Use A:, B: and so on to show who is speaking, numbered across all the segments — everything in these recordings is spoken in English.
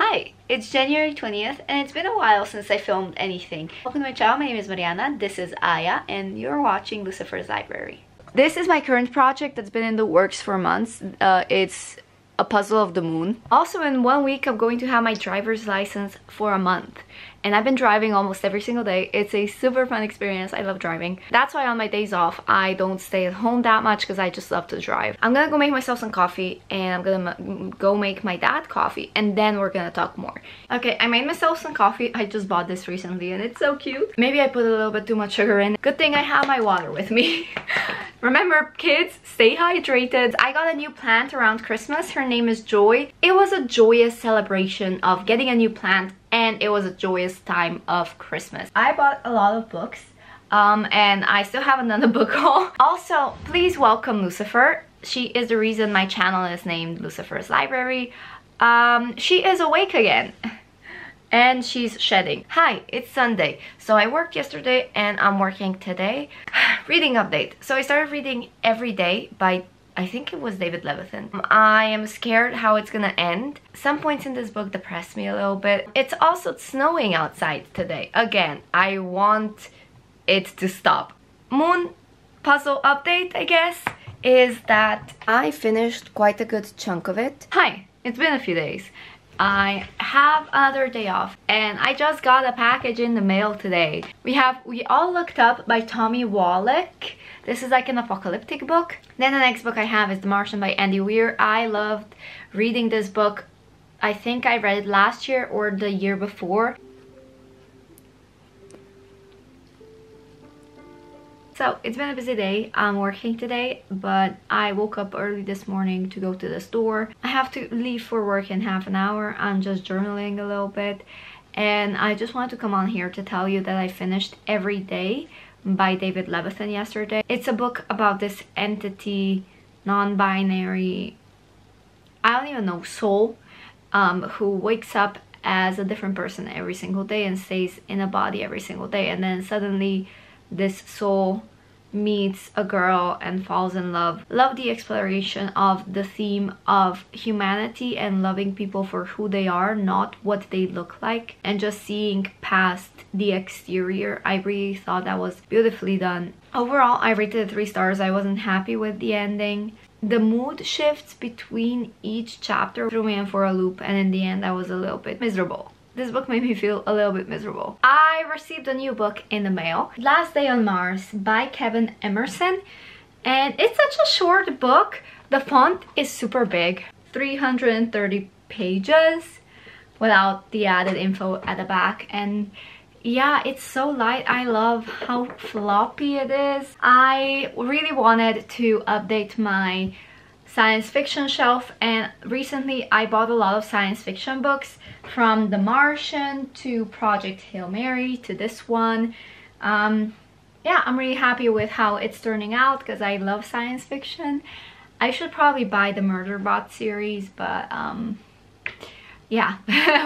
A: Hi, it's January 20th and it's been a while since I filmed anything. Welcome to my channel, my name is Mariana, this is Aya, and you're watching Lucifer's Library. This is my current project that's been in the works for months. It's a puzzle of the moon. Also, in 1 week I'm going to have my driver's license for a month. And I've been driving almost every single day. It's a super fun experience. I love driving. That's why on my days off, I don't stay at home that much because I just love to drive. I'm gonna go make myself some coffee and I'm gonna go make my dad coffee and then we're gonna talk more. Okay, I made myself some coffee. I just bought this recently and it's so cute. Maybe I put a little bit too much sugar in. Good thing I have my water with me. Remember, kids, stay hydrated. I got a new plant around Christmas. Her name is Joy. It was a joyous celebration of getting a new plant and it was a joyous time of Christmas. I bought a lot of books and I still haven't done a book haul. Also, please welcome Lucifer. She is the reason my channel is named Lucifer's Library. She is awake again and she's shedding. Hi, it's Sunday. So I worked yesterday and I'm working today. Reading update. So I started reading Every Day by I think it was David Levithan. I am scared how it's gonna end. Some points in this book depressed me a little bit. It's also snowing outside today. Again, I want it to stop. Moon puzzle update, I guess, is that I finished quite a good chunk of it. Hi, it's been a few days. I have another day off and I just got a package in the mail today. We All Looked Up by Tommy Wallach. This is like an apocalyptic book. Then the next book I have is The Martian by Andy Weir. I loved reading this book. I think I read it last year or the year before. So it's been a busy day. I'm working today, but I woke up early this morning to go to the store. I have to leave for work in half an hour. I'm just journaling a little bit. And I just wanted to come on here to tell you that I finished Every Day by David Levithan yesterday. It's a book about this entity, non-binary, I don't even know, soul, who wakes up as a different person every single day and stays in a body every single day, and then suddenly this soul meets a girl and falls in love. Love the exploration of the theme of humanity and loving people for who they are, not what they look like, and just seeing past the exterior. I really thought that was beautifully done. Overall, I rated it 3 stars. I wasn't happy with the ending. The mood shifts between each chapter threw me in for a loop, and in the end I was a little bit miserable. This book made me feel a little bit miserable. I received a new book in the mail, Last Day on Mars by Kevin Emerson, and it's such a short book. The font is super big, 330 pages without the added info at the back, and yeah, it's so light. I love how floppy it is. I really wanted to update my science fiction shelf, and recently I bought a lot of science fiction books, from The Martian to Project Hail Mary to this one. Yeah, I'm really happy with how it's turning out because I love science fiction. I should probably buy the Murderbot series, but yeah,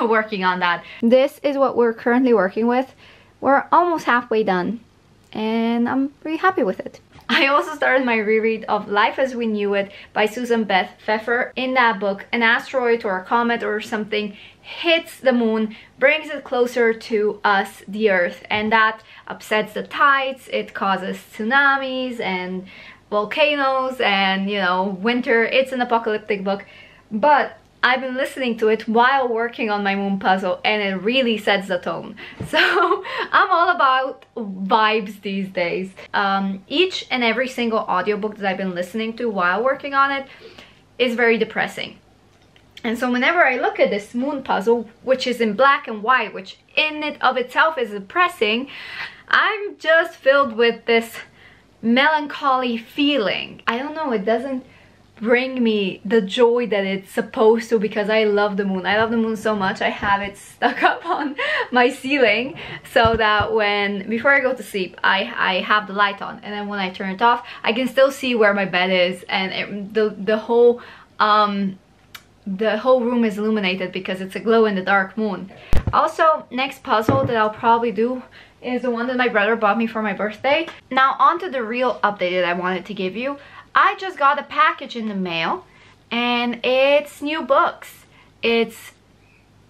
A: working on that. This is what we're currently working with. We're almost halfway done and I'm really happy with it. I also started my reread of Life as We Knew It by Susan Beth Pfeffer. In that book, an asteroid or a comet or something hits the moon, brings it closer to us, the Earth, and that upsets the tides. It causes tsunamis and volcanoes and, you know, winter. It's an apocalyptic book, but I've been listening to it while working on my moon puzzle and it really sets the tone. So I'm all about vibes these days. Each and every single audiobook that I've been listening to while working on it is very depressing. And so whenever I look at this moon puzzle, which is in black and white, which in it of itself is depressing, I'm just filled with this melancholy feeling. I don't know, it doesn't bring me the joy that it's supposed to, because I love the moon. I love the moon so much. I have it stuck up on my ceiling so that before I go to sleep, I have the light on, and then when I turn it off, I can still see where my bed is, and the whole room is illuminated because it's a glow-in-the-dark moon. Also, next puzzle that I'll probably do is the one that my brother bought me for my birthday. Now on to the real update that I wanted to give you. I just got a package in the mail and it's new books. It's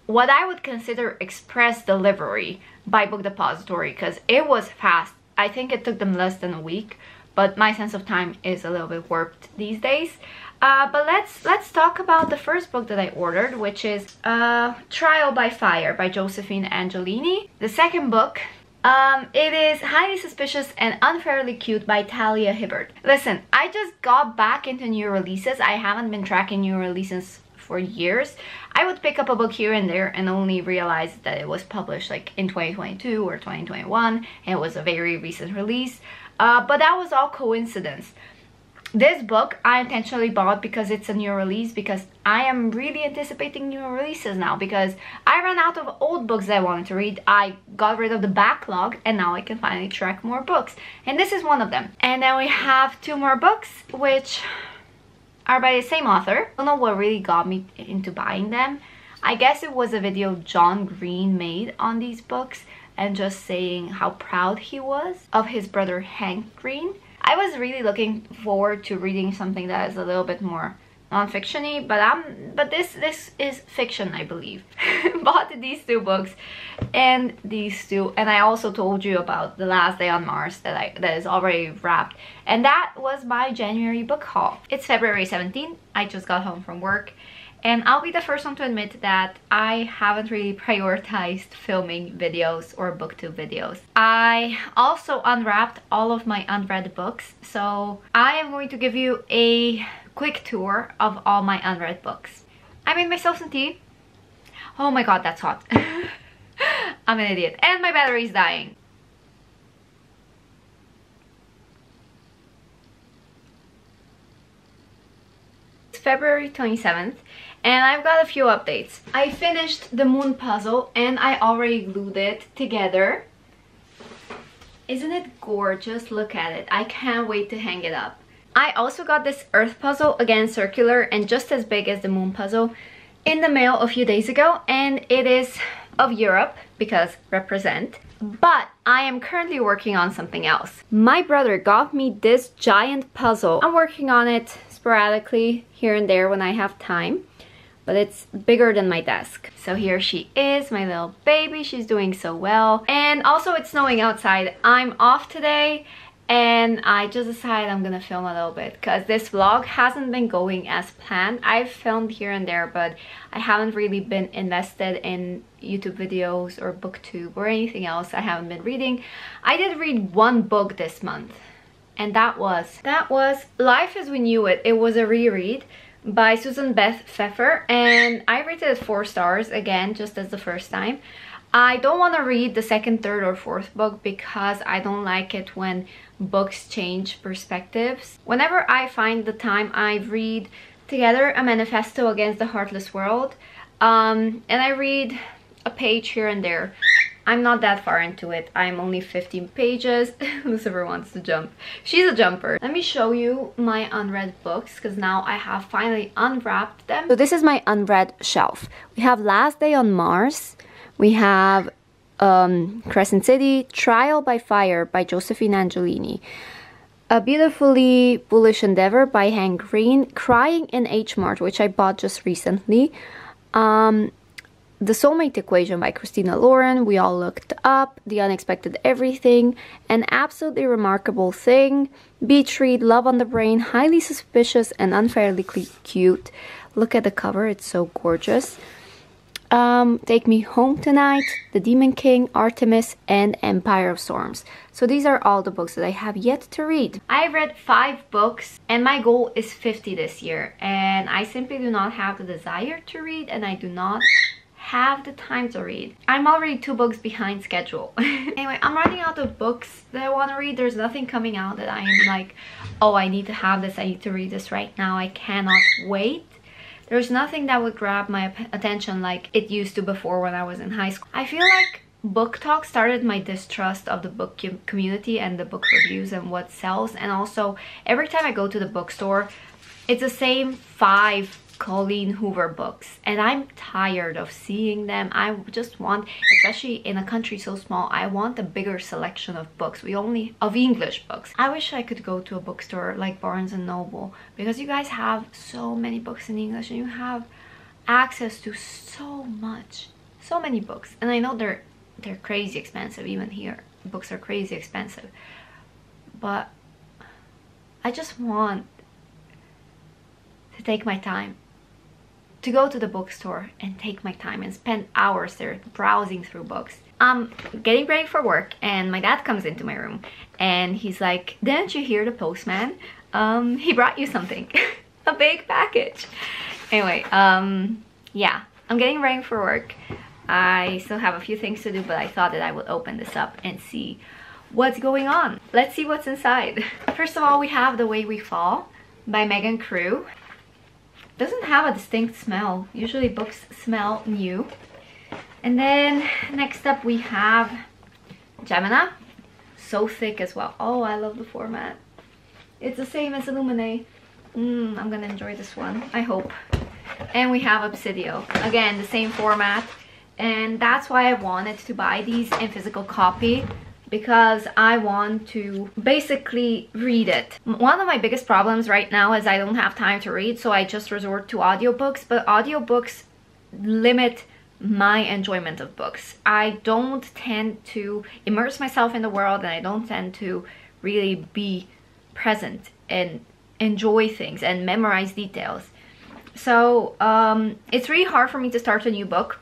A: what I would consider express delivery by Book Depository, because it was fast. I think it took them less than a week, but my sense of time is a little bit warped these days. But let's talk about the first book that I ordered, which is Trial by Fire by Josephine Angelini. The second book, it is Highly Suspicious and Unfairly Cute by Talia Hibbert. Listen, I just got back into new releases. I haven't been tracking new releases for years. I would pick up a book here and there and only realize that it was published like in 2022 or 2021 and it was a very recent release. But that was all coincidence. This book I intentionally bought because it's a new release, because I am really anticipating new releases now, because I ran out of old books that I wanted to read. I got rid of the backlog and now I can finally track more books, and this is one of them. And then we have two more books which are by the same author. I don't know what really got me into buying them. I guess it was a video John Green made on these books and just saying how proud he was of his brother Hank Green. I was really looking forward to reading something that is a little bit more non-fiction-y, but this is fiction, I believe. Bought these two books and these two, and I also told you about The Last Day on Mars that is already wrapped, and that was my January book haul. It's February 17th. I just got home from work. And I'll be the first one to admit that I haven't really prioritized filming videos or booktube videos. I also unwrapped all of my unread books, so I am going to give you a quick tour of all my unread books. I made myself some tea. Oh my god, that's hot. I'm an idiot. And my battery's dying. It's February 27th. And I've got a few updates. I finished the moon puzzle and I already glued it together. Isn't it gorgeous? Look at it. I can't wait to hang it up. I also got this earth puzzle, again circular and just as big as the moon puzzle, in the mail a few days ago, and it is of Europe because represent. But I am currently working on something else. My brother got me this giant puzzle. I'm working on it sporadically here and there when I have time, but it's bigger than my desk. So here she is, my little baby. She's doing so well. And also it's snowing outside. I'm off today and I just decided I'm gonna film a little bit because this vlog hasn't been going as planned. I've filmed here and there, but I haven't really been invested in YouTube videos or booktube or anything else. I haven't been reading. I did read one book this month, and that was Life as We Knew It. It was a reread by Susan Beth Pfeffer, and I rated it 4 stars, again, just as the first time. I don't want to read the second, third, or fourth book because I don't like it when books change perspectives. Whenever I find the time, I read together a manifesto against the heartless world, and I read a page here and there. I'm not that far into it. I'm only 15 pages. Lucifer wants to jump. She's a jumper. Let me show you my unread books because now I have finally unwrapped them. So this is my unread shelf. We have Last Day on Mars. We have Crescent City, Trial by Fire by Josephine Angelini. A Beautifully Bullish Endeavor by Hank Green. Crying in H Mart, which I bought just recently. The Soulmate Equation by Christina Lauren, We All Looked Up, The Unexpected Everything, An Absolutely Remarkable Thing, Beach Read, Love on the Brain, Highly Suspicious and Unfairly Cute. Look at the cover, it's so gorgeous. Take Me Home Tonight, The Demon King, Artemis, and Empire of Storms. So these are all the books that I have yet to read. I read 5 books and my goal is 50 this year, and I simply do not have the desire to read, and I do not have the time to read. I'm already 2 books behind schedule. Anyway, I'm running out of books that I want to read. There's nothing coming out that I am like, oh, I need to have this, I need to read this right now, I cannot wait. There's nothing that would grab my attention like it used to before when I was in high school. I feel like Book Talk started my distrust of the book community and the book reviews and what sells, and also every time I go to the bookstore, it's the same 5 Colleen Hoover books, and I'm tired of seeing them. I just want, especially in a country so small, I want a bigger selection of books. Of English books. I wish I could go to a bookstore like Barnes and Noble, because you guys have so many books in English and you have access to so much. so many books, and I know they're crazy expensive. Even here, books are crazy expensive, but I just want to take my time to go to the bookstore and take my time and spend hours there browsing through books. I'm getting ready for work, and my dad comes into my room and he's like, "Didn't you hear the postman? He brought you something." A big package. Anyway, yeah, I'm getting ready for work. I still have a few things to do, but I thought that I would open this up and see what's going on. Let's see what's inside. First of all, we have The Way We Fall by Megan Crew. Doesn't have a distinct smell. Usually books smell new. And then next up we have Gemina. So thick as well. Oh, I love the format. It's the same as Illuminae. I'm gonna enjoy this one, I hope. And we have Obsidio. Again, the same format. And that's why I wanted to buy these in physical copy, because I want to basically read it. One of my biggest problems right now is I don't have time to read, so I just resort to audiobooks, but audiobooks limit my enjoyment of books. I don't tend to immerse myself in the world, and I don't tend to really be present and enjoy things and memorize details. So it's really hard for me to start a new book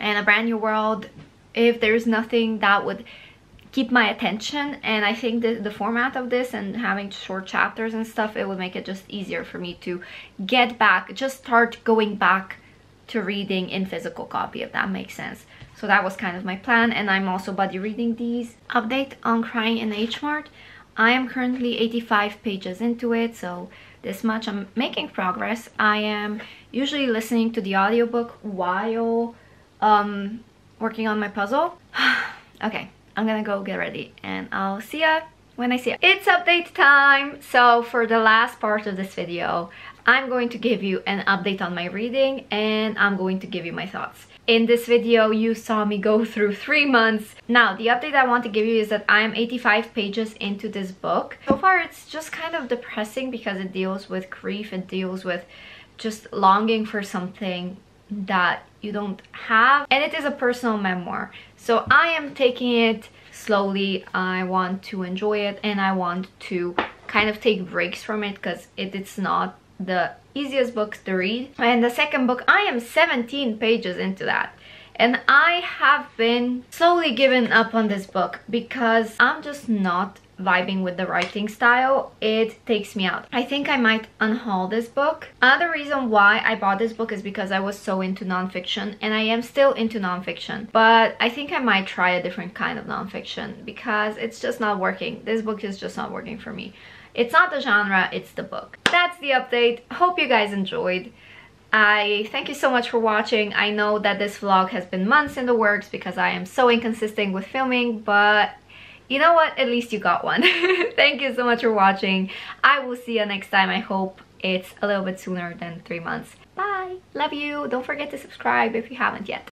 A: and a brand new world if there's nothing that would keep my attention. And I think the format of this and having short chapters and stuff, it would make it just easier for me to get back, just start going back to reading in physical copy, if that makes sense. So that was kind of my plan. And I'm also buddy reading these. Update on Crying in H Mart. I am currently 85 pages into it, so this much. I'm making progress. I am usually listening to the audiobook while working on my puzzle. Okay, I'm gonna go get ready and I'll see ya when I see ya. It's update time! So for the last part of this video, I'm going to give you an update on my reading, and I'm going to give you my thoughts. In this video, you saw me go through 3 months. Now, the update I want to give you is that I am 85 pages into this book. So far, it's just kind of depressing because it deals with grief. It deals with just longing for something that you don't have. And it is a personal memoir. So I am taking it slowly. I want to enjoy it, and I want to kind of take breaks from it because it's not the easiest books to read. And the second book, I am 17 pages into that, and I have been slowly giving up on this book because I'm just not vibing with the writing style. It takes me out. I think I might unhaul this book. Another reason why I bought this book is because I was so into nonfiction, and I am still into nonfiction, but I think I might try a different kind of nonfiction because it's just not working. This book is just not working for me. It's not the genre, it's the book. That's the update. Hope you guys enjoyed. I thank you so much for watching. I know that this vlog has been months in the works because I am so inconsistent with filming, but you know what? At least you got one. Thank you so much for watching. I will see you next time. I hope it's a little bit sooner than 3 months. Bye. Love you. Don't forget to subscribe if you haven't yet.